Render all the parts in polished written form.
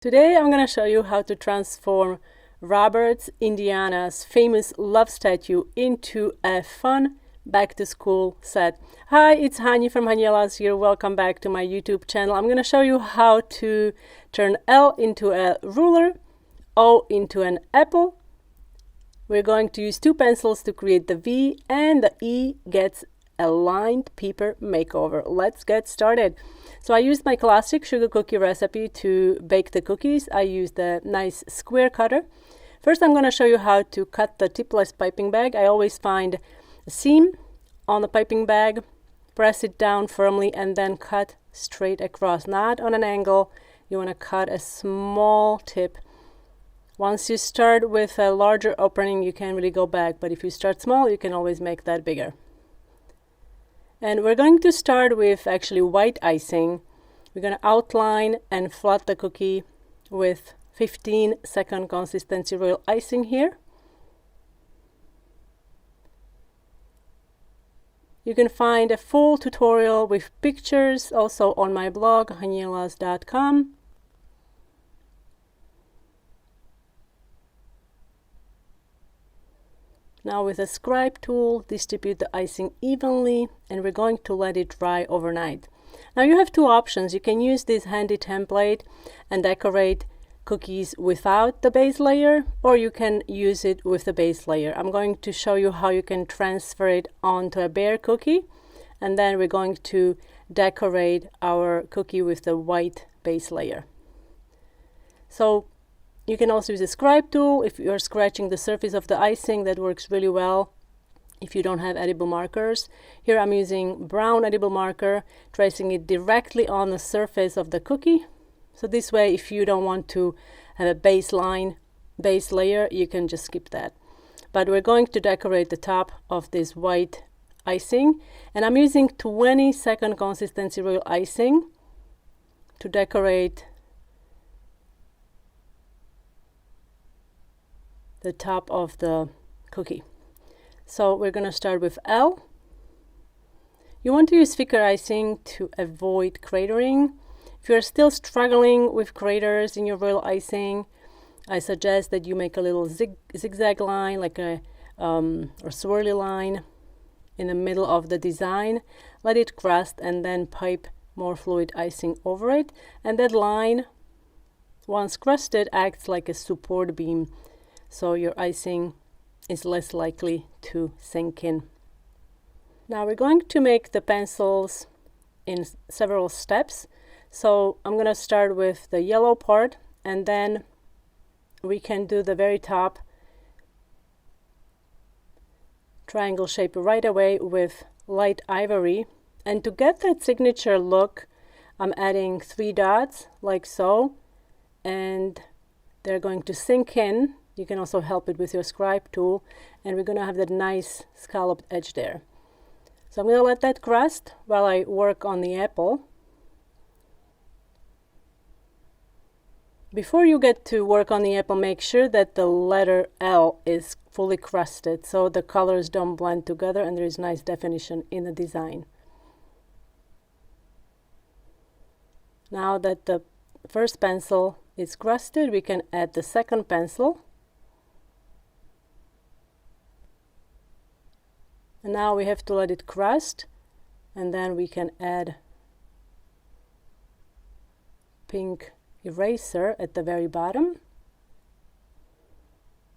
Today I'm going to show you how to transform Roberts, Indiana's famous love statue into a fun back-to-school set. Hi, it's Hani from Haniela's here. Welcome back to my YouTube channel. I'm going to show you how to turn L into a ruler, O into an apple. We're going to use two pencils to create the V, and the E gets a lined paper makeover. Let's get started. So I used my classic sugar cookie recipe to bake the cookies. I used a nice square cutter. First, I'm going to show you how to cut the tipless piping bag. I always find a seam on the piping bag, press it down firmly, and then cut straight across, not on an angle. You want to cut a small tip. Once you start with a larger opening, you can't really go back, but if you start small, you can always make that bigger. And we're going to start with actually white icing. We're going to outline and flood the cookie with 15-second consistency royal icing here. You can find a full tutorial with pictures also on my blog, hanielas.com. Now with a scribe tool, distribute the icing evenly, and we're going to let it dry overnight. Now you have two options. You can use this handy template and decorate cookies without the base layer, or you can use it with the base layer. I'm going to show you how you can transfer it onto a bare cookie, and then we're going to decorate our cookie with the white base layer. So you can also use a scribe tool if you're scratching the surface of the icing. That works really well if you don't have edible markers. Here I'm using brown edible marker, tracing it directly on the surface of the cookie. So this way, if you don't want to have a base layer, you can just skip that. But we're going to decorate the top of this white icing, and I'm using 20-second consistency royal icing to decorate the top of the cookie. So we're going to start with L. You want to use thicker icing to avoid cratering. If you're still struggling with craters in your royal icing, I suggest that you make a little zigzag line, like a or swirly line in the middle of the design. Let it crust and then pipe more fluid icing over it. And that line, once crusted, acts like a support beam, so your icing is less likely to sink in. Now we're going to make the pencils in several steps. So I'm going to start with the yellow part, and then we can do the very top triangle shape right away with light ivory. And to get that signature look, I'm adding 3 dots like so, and they're going to sink in. You can also help it with your scribe tool, and we're going to have that nice scalloped edge there. So I'm going to let that crust while I work on the apple. Before you get to work on the apple, make sure that the letter L is fully crusted so the colors don't blend together and there is nice definition in the design. Now that the first pencil is crusted, we can add the second pencil. And now we have to let it crust, and then we can add pink eraser at the very bottom.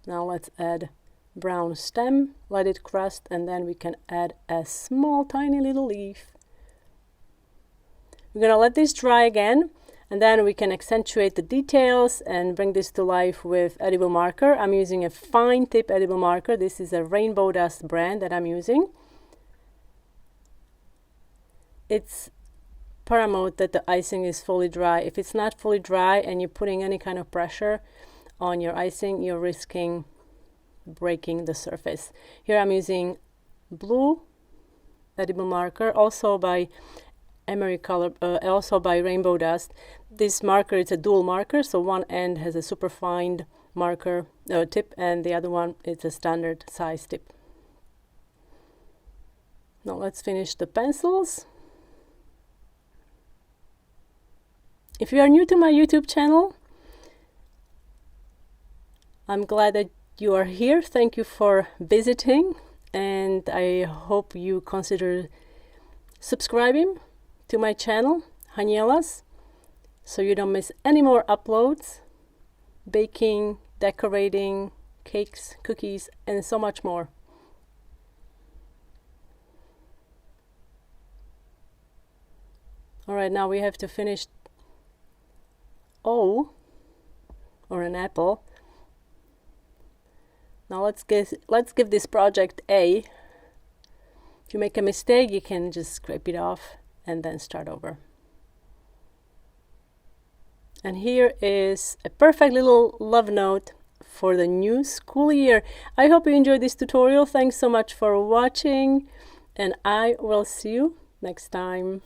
Now let's add brown stem, let it crust, and then we can add a small tiny little leaf. We're going to let this dry again, and then we can accentuate the details and bring this to life with edible marker. I'm using a fine tip edible marker. This is a Rainbow Dust brand that I'm using. It's paramount that the icing is fully dry. If it's not fully dry and you're putting any kind of pressure on your icing, you're risking breaking the surface. Here I'm using blue edible marker, also by Emery color, also by Rainbow Dust. This marker is a dual marker, so one end has a superfine marker tip, and the other one is a standard size tip. Now let's finish the pencils. If you are new to my YouTube channel, I'm glad that you are here. Thank you for visiting, and I hope you consider subscribing to my channel, Haniela's, so you don't miss any more uploads, baking, decorating, cakes, cookies, and so much more. All right, now we have to finish O, or an apple. Now let's give this project A. If you make a mistake, you can just scrape it off and then start over. And here is a perfect little love note for the new school year. I hope you enjoyed this tutorial. Thanks so much for watching, and I will see you next time.